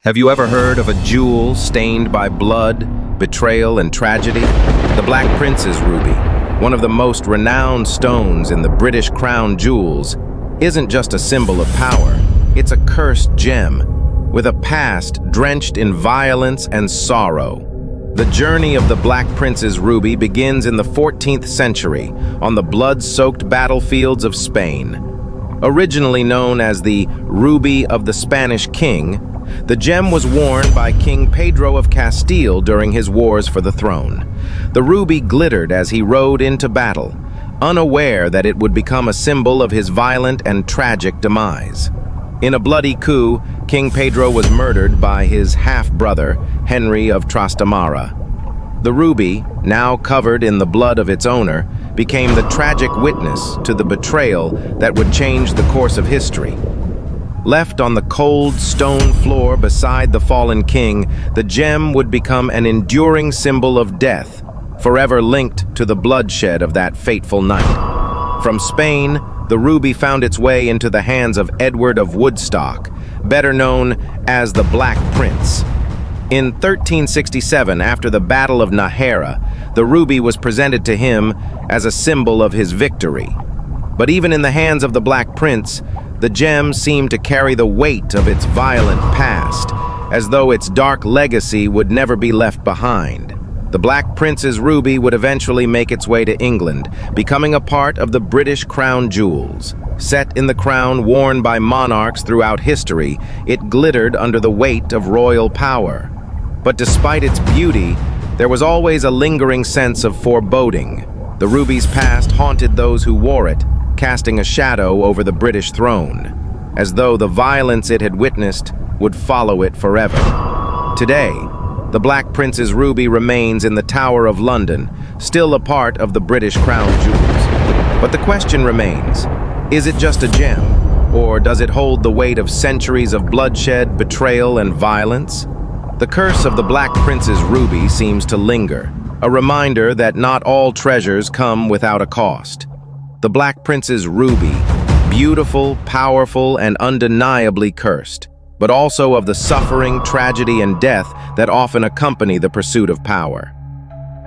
Have you ever heard of a jewel stained by blood, betrayal, and tragedy? The Black Prince's ruby, one of the most renowned stones in the British crown jewels, isn't just a symbol of power. It's a cursed gem, with a past drenched in violence and sorrow. The journey of the Black Prince's ruby begins in the 14th century on the blood-soaked battlefields of Spain. Originally known as the Ruby of the Spanish King, the gem was worn by King Pedro of Castile during his wars for the throne. The ruby glittered as he rode into battle, unaware that it would become a symbol of his violent and tragic demise. In a bloody coup, King Pedro was murdered by his half-brother, Henry of Trastamara. The ruby, now covered in the blood of its owner, became the tragic witness to the betrayal that would change the course of history. Left on the cold stone floor beside the fallen king, the gem would become an enduring symbol of death, forever linked to the bloodshed of that fateful night. From Spain, the ruby found its way into the hands of Edward of Woodstock, better known as the Black Prince. In 1367, after the Battle of Nájera, the ruby was presented to him as a symbol of his victory. But even in the hands of the Black Prince, the gem seemed to carry the weight of its violent past, as though its dark legacy would never be left behind. The Black Prince's ruby would eventually make its way to England, becoming a part of the British crown jewels. Set in the crown worn by monarchs throughout history, it glittered under the weight of royal power. But despite its beauty, there was always a lingering sense of foreboding. The ruby's past haunted those who wore it, casting a shadow over the British throne, as though the violence it had witnessed would follow it forever. Today, the Black Prince's ruby remains in the Tower of London, still a part of the British crown jewels. But the question remains, is it just a gem, or does it hold the weight of centuries of bloodshed, betrayal, and violence? The curse of the Black Prince's ruby seems to linger, a reminder that not all treasures come without a cost. The Black Prince's ruby, beautiful, powerful, and undeniably cursed, but also of the suffering, tragedy, and death that often accompany the pursuit of power.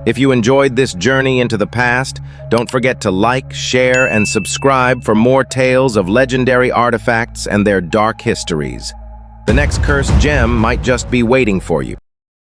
If you enjoyed this journey into the past, don't forget to like, share, and subscribe for more tales of legendary artifacts and their dark histories. The next cursed gem might just be waiting for you.